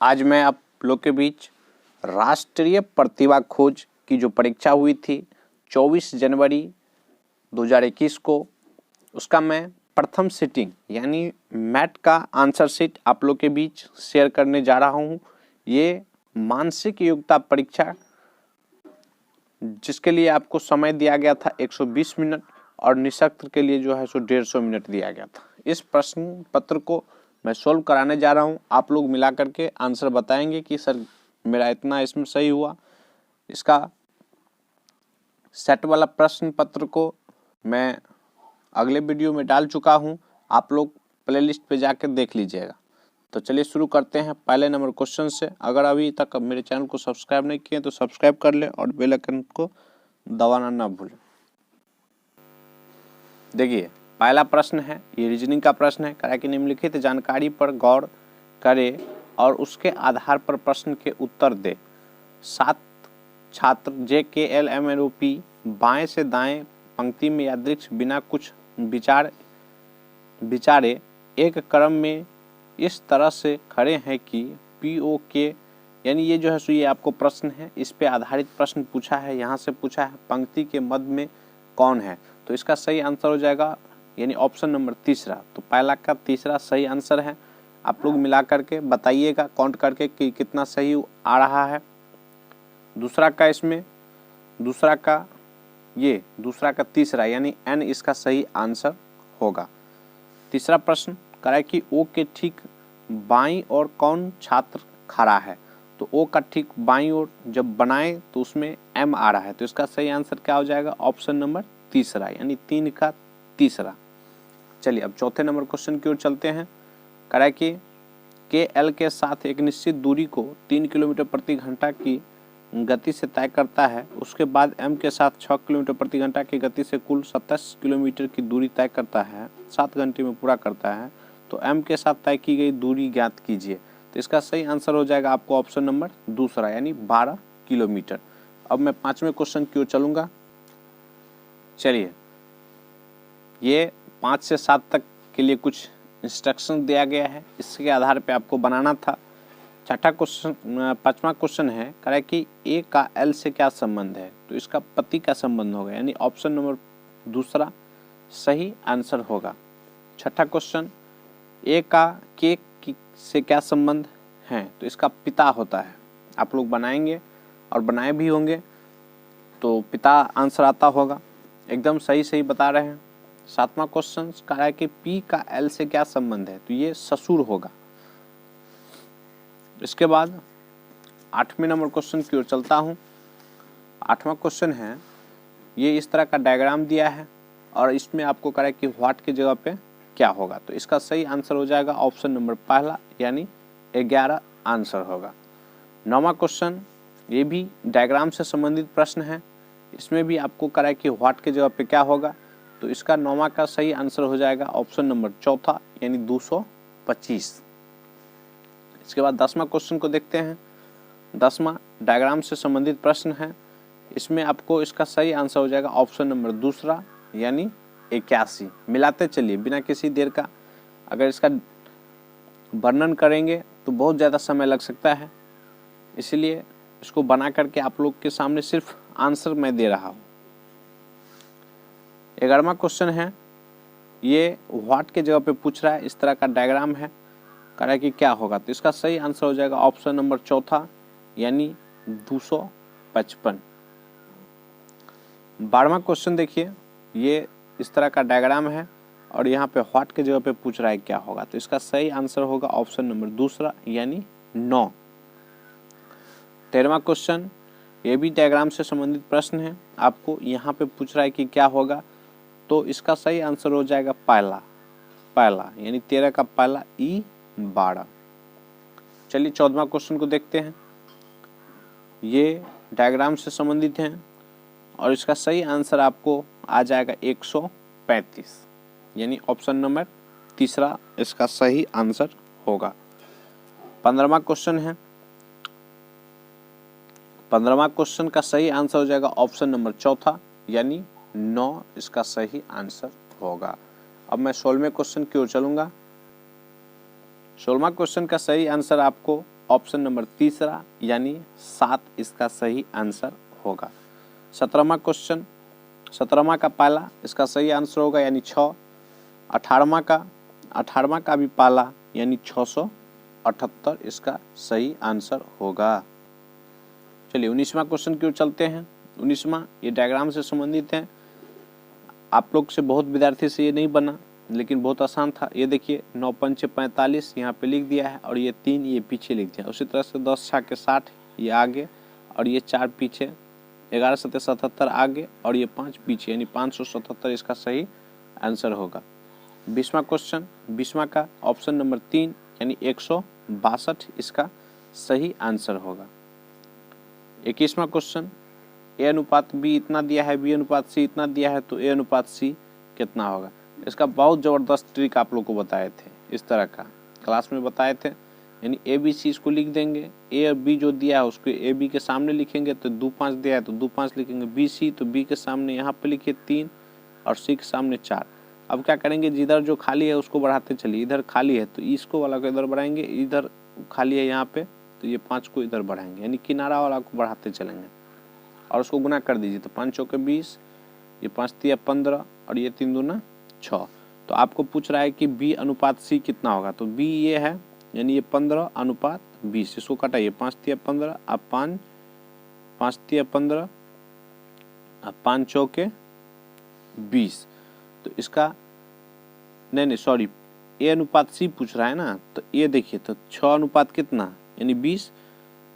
आज मैं आप लोग के बीच राष्ट्रीय प्रतिभा खोज की जो परीक्षा हुई थी 24 जनवरी 2021 को, उसका मैं प्रथम सिटिंग यानी मैट का आंसर शीट आप लोग के बीच शेयर करने जा रहा हूँ। ये मानसिक योग्यता परीक्षा जिसके लिए आपको समय दिया गया था 120 मिनट और निःशक्त के लिए जो है सो 150 मिनट दिया गया था। इस प्रश्न पत्र को मैं सोल्व कराने जा रहा हूँ। आप लोग मिला करके आंसर बताएंगे कि सर मेरा इतना इसमें सही हुआ। इसका सेट वाला प्रश्न पत्र को मैं अगले वीडियो में डाल चुका हूँ, आप लोग प्लेलिस्ट पे जाकर देख लीजिएगा। तो चलिए शुरू करते हैं पहले नंबर क्वेश्चन से। अगर अभी तक मेरे चैनल को सब्सक्राइब नहीं किए तो सब्सक्राइब कर लें और बेल आइकन को दबाना ना भूलें। देखिए पहला प्रश्न है, ये रीजनिंग का प्रश्न है। करा कि निम्नलिखित जानकारी पर गौर करें और उसके आधार पर प्रश्न के उत्तर दे। 7 छात्र JKLMNOP बाएं से दाएं पंक्ति में यादृच्छिक बिना कुछ विचारे एक क्रम में इस तरह से खड़े हैं कि POK यानी ये जो है सो ये आपको प्रश्न है, इस पे आधारित प्रश्न पूछा है। यहाँ से पूछा है पंक्ति के मध्य में कौन है, तो इसका सही आंसर हो जाएगा यानी ऑप्शन नंबर तीसरा। तो पहला का तीसरा सही आंसर है। आप लोग मिला करके बताइएगा काउंट करके कि कितना सही आ रहा है। दूसरा का इसमें दूसरा का तीसरा यानी N इसका सही आंसर होगा। तीसरा प्रश्न कराए कि O के ठीक बाईं ओर कौन छात्र खड़ा है, तो O का ठीक बाईं ओर जब बनाए तो उसमें M आ रहा है, तो इसका सही आंसर क्या हो जाएगा ऑप्शन नंबर तीसरा यानी 3 का तीसरा। चलिए अब चौथे नंबर क्वेश्चन की ओर चलते हैं। कराए कि KL के साथ एक निश्चित दूरी को 3 किलोमीटर प्रति घंटा की गति से तय करता है, उसके बाद M के साथ 6 किलोमीटर प्रति घंटा की गति से कुल 27 किलोमीटर की दूरी तय करता है, 7 घंटे में पूरा करता है, तो M के साथ तय की गई दूरी ज्ञात कीजिए। तो इसका सही आंसर हो जाएगा आपको ऑप्शन नंबर दूसरा यानी 12 किलोमीटर। अब मैं पांचवें क्वेश्चन की ओर चलूंगा। चलिए ये 5 से 7 तक के लिए कुछ इंस्ट्रक्शन दिया गया है, इसके आधार पे आपको बनाना था। छठा क्वेश्चन पांचवा क्वेश्चन है करें कि A का L से क्या संबंध है, तो इसका पति का संबंध होगा यानी ऑप्शन नंबर दूसरा सही आंसर होगा। छठा क्वेश्चन A का K से क्या संबंध है, तो इसका पिता होता है। आप लोग बनाएंगे और बनाए भी होंगे तो पिता आंसर आता होगा। एकदम सही बता रहे हैं। सातवां क्वेश्चन कह रहा है कि P का L से क्या संबंध है, तो ये ससुर होगा। इसके बाद 8वें नंबर क्वेश्चन की ओर चलता हूँ। 8वां क्वेश्चन है, ये इस तरह का डायग्राम दिया है और इसमें आपको कह रहा है कि व्हाट की जगह पे क्या होगा, तो इसका सही आंसर हो जाएगा ऑप्शन नंबर पहला यानी 11 आंसर होगा। 9वां क्वेश्चन ये भी डायग्राम से संबंधित प्रश्न है, इसमें भी आपको कह रहा है कि व्हाट की जगह पे क्या होगा, तो इसका 9वां का सही आंसर हो जाएगा ऑप्शन नंबर चौथा यानी 225। इसके बाद 10वां क्वेश्चन को देखते हैं। 10वां डायग्राम से संबंधित प्रश्न है, इसमें आपको इसका सही आंसर हो जाएगा ऑप्शन नंबर दूसरा यानी 81। मिलाते चलिए बिना किसी देर का, अगर इसका वर्णन करेंगे तो बहुत ज़्यादा समय लग सकता है, इसलिए इसको बना करके आप लोग के सामने सिर्फ आंसर मैं दे रहा हूँ। 11वां क्वेश्चन है, ये व्हाट के जगह पे पूछ रहा है, इस तरह का डायग्राम है, कह रहा है कि क्या होगा, तो इसका सही आंसर हो जाएगा ऑप्शन नंबर चौथा यानी 255। 12वां क्वेश्चन देखिए, ये इस तरह का डायग्राम है और यहाँ पे व्हाट के जगह पे पूछ रहा है क्या होगा, तो इसका सही आंसर होगा ऑप्शन नंबर दूसरा यानी 9। 13वां क्वेश्चन ये भी डायग्राम से संबंधित प्रश्न है, आपको यहाँ पे पूछ रहा है कि क्या होगा, तो इसका सही आंसर हो जाएगा पहला यानी 13 का पहला E12। चलिए 14वां क्वेश्चन को देखते हैं। ये डायग्राम से संबंधित है और इसका सही आंसर आपको आ जाएगा 135 यानी ऑप्शन नंबर तीसरा इसका सही आंसर होगा। 15वां क्वेश्चन है, 15वां क्वेश्चन का सही आंसर हो जाएगा ऑप्शन नंबर चौथा यानी 9 इसका सही आंसर होगा। अब मैं 16वें क्वेश्चन की ओर चलूंगा। 16वां क्वेश्चन का सही आंसर आपको ऑप्शन नंबर तीसरा यानी 7 इसका सही आंसर होगा। 17वां क्वेश्चन, 17वां का पाला इसका सही आंसर होगा यानी 6। 18वां का भी पाला यानी 678 इसका सही आंसर होगा। चलिए 19वां क्वेश्चन की ओर चलते हैं। 19वां ये डायग्राम से संबंधित है। आप लोग से बहुत विद्यार्थी से ये नहीं बना, लेकिन बहुत आसान था। ये देखिए 9 पंचे 45 यहाँ पे लिख दिया है और ये 3 ये पीछे लिख दिया। उसी तरह से 10 छक्के 60 ये आगे और ये 4 पीछे, 11 सत्ते 77 आगे और ये 5 पीछे, यानी 577 इसका सही आंसर होगा। 20वां क्वेश्चन, 20वां का ऑप्शन नंबर 3 यानी 162 इसका सही आंसर होगा। 21वां क्वेश्चन, ए अनुपात बी इतना दिया है, बी अनुपात सी इतना दिया है, तो ए अनुपात सी कितना होगा। इसका बहुत ज़बरदस्त ट्रिक आप लोग को बताए थे, इस तरह का क्लास में बताए थे। यानी ए बी सी इसको लिख देंगे, ए और बी जो दिया है उसको ए बी के सामने लिखेंगे तो 2 5 दिया है तो 2 5 लिखेंगे। बी सी तो बी के सामने यहाँ पे लिखिए 3 और सी के सामने 4। अब क्या करेंगे, जिधर जो खाली है उसको बढ़ाते चलिए। इधर खाली है तो इसको वाला को इधर बढ़ाएंगे, इधर खाली है यहाँ पे तो ये 5 को इधर बढ़ाएंगे, यानी किनारा वाला को बढ़ाते चलेंगे और उसको गुना कर दीजिए। तो 5 चौके 20, ये 5 तिया 15 और ये 3 दूना 6। तो आपको पूछ रहा है कि बी अनुपात सी कितना होगा। तो बी ये है, यानी ये 15 अनुपात 20। इसको कटाइए, 5 तिया 15 अब 5 तिया 15 अब 5 चौके 20। तो इसका नहीं सॉरी, ए अनुपात सी पूछ रहा है ना। तो ये देखिए, तो 6 अनुपात कितना यानी 20।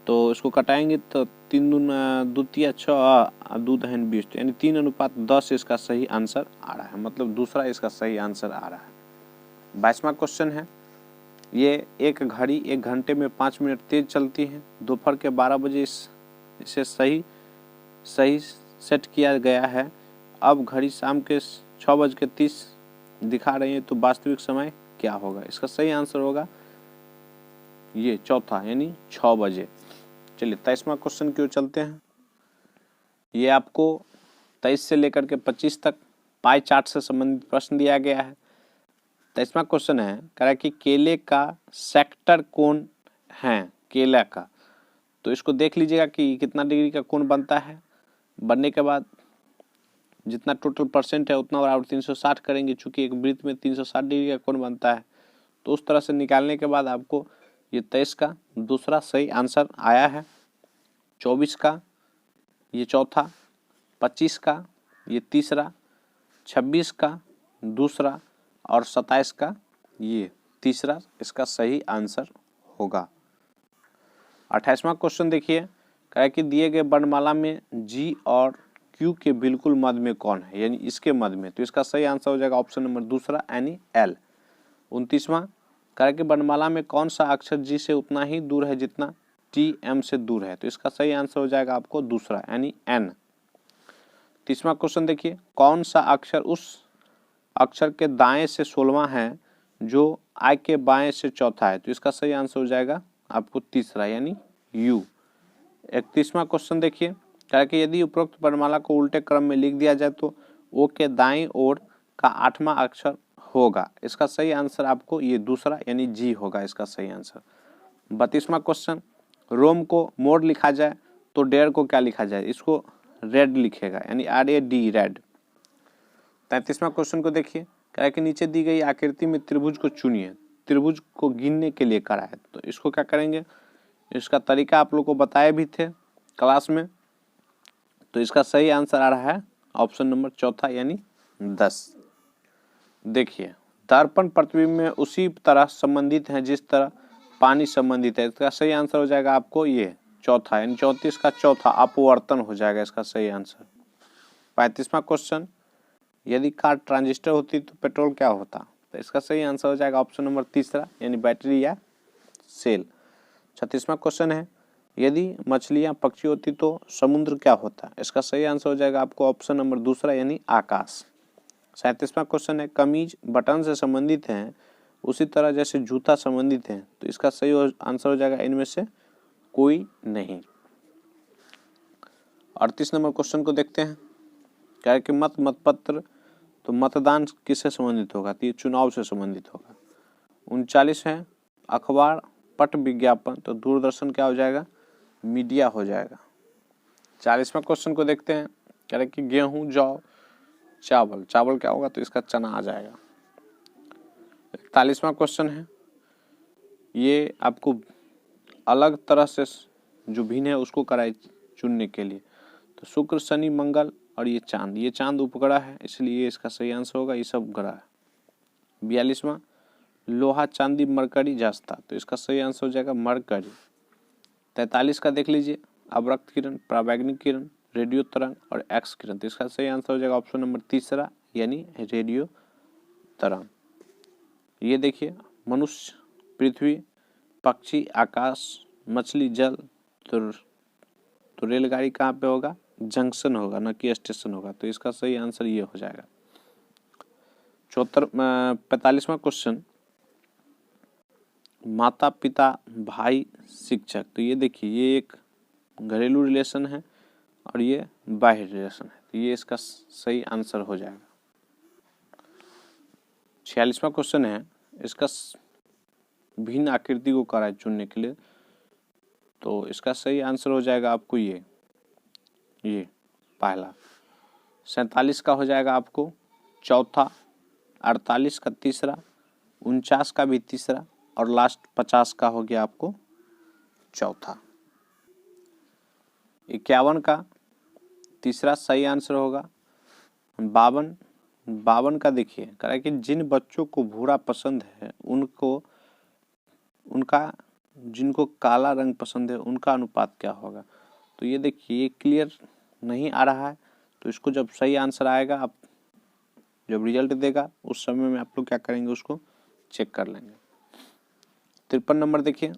तो इसको कटाएंगे तो 3 दूना 2 तिया 6 2 दहन 20, यानी 3 अनुपात 10 इसका सही आंसर आ रहा है, मतलब दूसरा इसका सही आंसर आ रहा है। 22वां क्वेश्चन है, ये एक घड़ी 1 घंटे में 5 मिनट तेज चलती है। दोपहर के 12 बजे इसे सही सेट किया गया है। अब घड़ी शाम के 6:30 दिखा रही है, तो वास्तविक समय क्या होगा। इसका सही आंसर होगा ये चौथा, यानी 6 बजे। चलिए 23वां क्वेश्चन की ओर चलते हैं। ये आपको 23 से लेकर के 25 तक पाई चार्ट से संबंधित प्रश्न दिया गया है। 23वां क्वेश्चन है, कह रहा है कि केले का सेक्टर कोण है केला का। तो इसको देख लीजिएगा कि कितना डिग्री का कोण बनता है। बनने के बाद जितना टोटल परसेंट है उतना बराबर 360 करेंगे, चूंकि एक वृत्त में 360 डिग्री का कोण बनता है। तो उस तरह से निकालने के बाद आपको ये 23 का दूसरा सही आंसर आया है, 24 का ये चौथा, 25 का ये तीसरा, 26 का दूसरा और 27 का ये तीसरा इसका सही आंसर होगा। 28वां क्वेश्चन देखिए, कह है कि दिए गए वर्णमाला में जी और क्यू के बिल्कुल मध्य में कौन है, यानी इसके मध्य में। तो इसका सही आंसर हो जाएगा ऑप्शन नंबर दूसरा यानी एल। 29वां, कह है कि वर्णमाला में कौन सा अक्षर जी से उतना ही दूर है जितना टी एम से दूर है। तो इसका सही आंसर हो जाएगा आपको दूसरा यानी एन। 30वां क्वेश्चन देखिए, कौन सा अक्षर उस अक्षर के दाएं से 16वां है जो आई के बाएं से चौथा है। तो इसका सही आंसर हो जाएगा आपको तीसरा यानी यू। 31वां क्वेश्चन देखिए, कह कि यदि उपरोक्त वर्णमाला को उल्टे क्रम में लिख दिया जाए तो ओ के दाईं ओर का 8वां अक्षर होगा। इसका सही आंसर आपको ये दूसरा यानी जी होगा इसका सही आंसर। 32वां क्वेश्चन, रोम को मोड़ लिखा जाए तो डेढ़ को क्या लिखा जाए। इसको रेड लिखेगा यानी RAD रेड। 33वां क्वेश्चन को देखिए, कह है कि नीचे दी गई आकृति में त्रिभुज को चुनिए। त्रिभुज को गिनने के लिए करा है। तो इसको क्या करेंगे, इसका तरीका आप लोग को बताए भी थे क्लास में। तो इसका सही आंसर आ रहा है ऑप्शन नंबर चौथा यानी 10। देखिए, दर्पण प्रतिबिंब में उसी तरह संबंधित है जिस तरह पानी संबंधित है। इसका सही आंसर हो जाएगा आपको ये चौथा यानी 34 का चौथा अपवर्तन हो जाएगा इसका सही आंसर। 35वां क्वेश्चन, यदि कार ट्रांजिस्टर होती तो पेट्रोल क्या होता। तो इसका सही आंसर हो जाएगा ऑप्शन नंबर तीसरा यानी बैटरी या सेल। 36वां क्वेश्चन है, यदि मछलियां पक्षी होती तो समुद्र क्या होता। इसका सही आंसर हो जाएगा आपको ऑप्शन नंबर दूसरा यानी आकाश। 37वां क्वेश्चन है, कमीज बटन से संबंधित है उसी तरह जैसे जूता संबंधित है। तो इसका सही आंसर हो जाएगा इनमें से कोई नहीं। 38 नंबर क्वेश्चन को देखते हैं, क्या है कि मतपत्र तो मतदान किससे संबंधित होगा। तो ये चुनाव से संबंधित होगा। 39 है, अखबार पट विज्ञापन, तो दूरदर्शन क्या हो जाएगा, मीडिया हो जाएगा। 40वां क्वेश्चन को देखते हैं, कह रहे कि गेहूं, जौ, चावल, चावल क्या होगा, तो इसका चना आ जाएगा। 41वां क्वेश्चन है, ये आपको अलग तरह से जो भिन्न है उसको कराए चुनने के लिए। तो शुक्र, शनि, मंगल और ये चांद उपग्रह है, इसलिए इसका सही आंसर होगा, ये सब ग्रह है। 42वां, लोहा, चांदी, मरकरी, जस्ता, तो इसका सही आंसर हो जाएगा मरकरी। 43 का देख लीजिए, अवरक्त किरण, पराबैंगनी किरण, रेडियो तरंग और एक्स किरण, तो इसका सही आंसर हो जाएगा ऑप्शन नंबर तीसरा, यानी रेडियो तरंग। ये देखिए, मनुष्य, पृथ्वी, पक्षी आकाश, मछली जल, तो रेलगाड़ी कहाँ पे होगा, जंक्शन होगा, न कि स्टेशन होगा, तो इसका सही आंसर ये हो जाएगा। 45वां क्वेश्चन, माता पिता भाई शिक्षक, तो ये देखिए, ये एक घरेलू रिलेशन है और ये बाह्य रिलेशन है, तो ये इसका सही आंसर हो जाएगा। 46वां क्वेश्चन है, इसका भिन्न आकृति को कराए चुनने के लिए, तो इसका सही आंसर हो जाएगा आपको ये पहला। 47 का हो जाएगा आपको चौथा, 48 का तीसरा, 49 का भी तीसरा और लास्ट 50 का हो गया आपको चौथा। 51 का तीसरा सही आंसर होगा। 52 का देखिए, कह रहा है कि जिन बच्चों को भूरा पसंद है जिनको काला रंग पसंद है उनका अनुपात क्या होगा, तो ये देखिए, ये क्लियर नहीं आ रहा है, तो इसको जब सही आंसर आएगा, आप जब रिजल्ट देगा उस समय में आप लोग क्या करेंगे, उसको चेक कर लेंगे। 53 नंबर देखिए,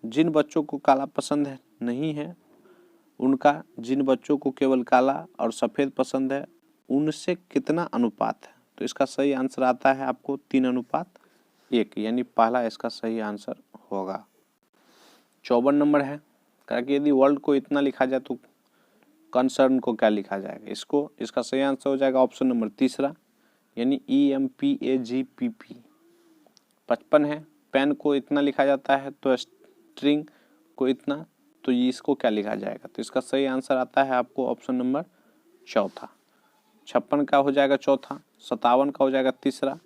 जिन बच्चों को काला पसंद है नहीं है उनका जिन बच्चों को केवल काला और सफ़ेद पसंद है उनसे कितना अनुपात है, तो इसका सही आंसर आता है आपको 3:1, यानी पहला इसका सही आंसर होगा। 54 नंबर है, कहा कि यदि वर्ल्ड को इतना लिखा जाए तो कंसर्न को क्या लिखा जाएगा, इसका सही आंसर हो जाएगा ऑप्शन नंबर तीसरा, यानी EMPAGPP। 55 है, पेन को इतना लिखा जाता है तो स्ट्रिंग को इतना, तो ये इसको क्या लिखा जाएगा, तो इसका सही आंसर आता है आपको ऑप्शन नंबर चौथा। 56 का हो जाएगा चौथा, 57 का हो जाएगा तीसरा,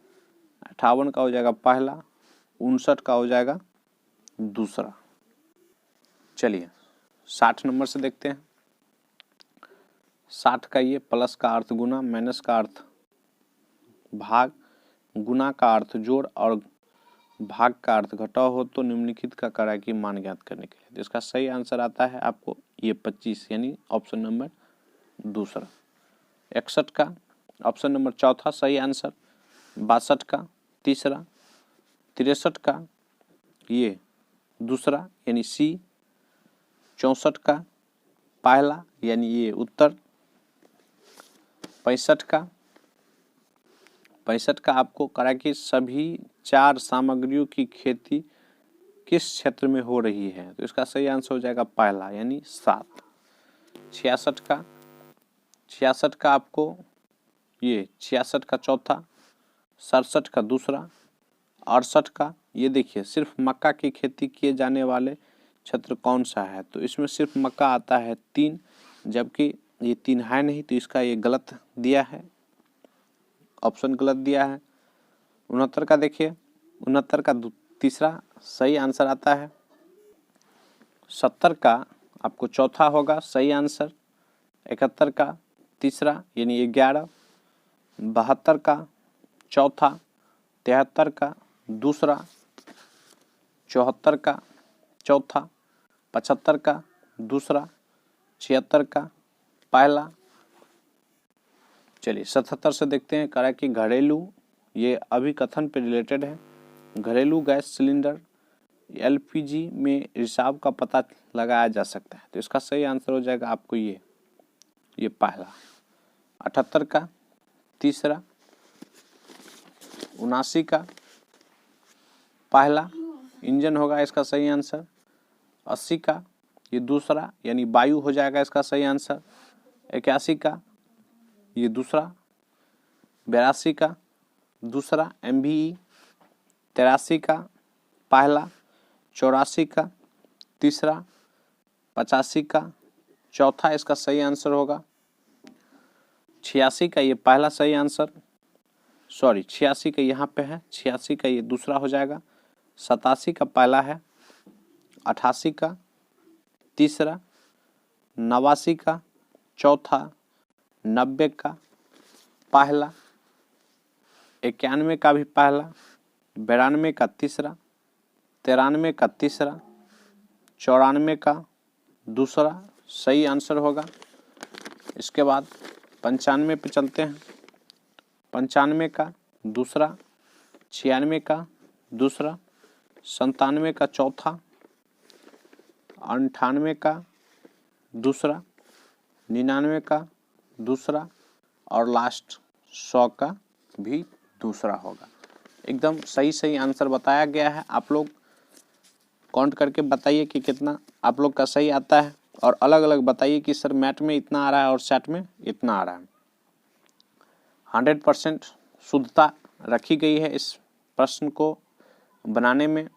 58 का हो जाएगा पहला, 59 का हो जाएगा दूसरा। चलिए 60 नंबर से देखते हैं। 60 का ये प्लस का अर्थ गुना, माइनस का अर्थ भाग, गुना का अर्थ जोड़ और भाग का अर्थ घटाव हो तो निम्नलिखित का कारक की मान ज्ञात करने के लिए, तो इसका सही आंसर आता है आपको ये 25, यानी ऑप्शन नंबर दूसरा। 61 का ऑप्शन नंबर चौथा सही आंसर। 62 का तीसरा, 63 का ये दूसरा यानी सी, 64 का पहला यानी ये उत्तर, 65 का आपको करा कि सभी 4 सामग्रियों की खेती किस क्षेत्र में हो रही है, तो इसका सही आंसर हो जाएगा पहला यानी 7। 66 का आपको ये 66 का चौथा, 67 का दूसरा, 68 का ये देखिए सिर्फ मक्का की खेती किए जाने वाले क्षेत्र कौन सा है, तो इसमें सिर्फ मक्का आता है 3, जबकि ये 3 है नहीं, तो इसका ये गलत दिया है, ऑप्शन गलत दिया है। 69 का देखिए, 69 का तीसरा सही आंसर आता है। 70 का आपको चौथा होगा सही आंसर। 71 का तीसरा यानी 11, 72 का चौथा, 73 का दूसरा, 74 का चौथा, 75 का दूसरा, 76 का पहला। चलिए 77 से देखते हैं, करा कि घरेलू, ये अभिकथन पे रिलेटेड है, घरेलू गैस सिलेंडर LPG में रिसाव का पता लगाया जा सकता है, तो इसका सही आंसर हो जाएगा आपको ये पहला। 78 का तीसरा, 79 का पहला इंजन होगा इसका सही आंसर। 80 का ये दूसरा यानी वायु हो जाएगा इसका सही आंसर। 81 का ये दूसरा, 82 का दूसरा MVE, 83 का पहला, 84 का तीसरा, 85 का चौथा इसका सही आंसर होगा। 86 का ये पहला सही आंसर, सॉरी 86 का यहाँ पे है, 86 का ये दूसरा हो जाएगा, 87 का पहला है, 88 का तीसरा, 89 का चौथा, 90 का पहला, 91 का भी पहला, 92 का तीसरा, 93 का तीसरा, 94 का दूसरा सही आंसर होगा। इसके बाद 95 पे चलते हैं। 95 का दूसरा, 96 का दूसरा, 97 का चौथा, 98 का दूसरा, 99 का दूसरा और लास्ट 100 का भी दूसरा होगा। एकदम सही सही आंसर बताया गया है। आप लोग काउंट करके बताइए कि कितना आप लोग का सही आता है और अलग अलग बताइए कि सर मैथ में इतना आ रहा है और सेट में इतना आ रहा है। 100% शुद्धता रखी गई है इस प्रश्न को बनाने में।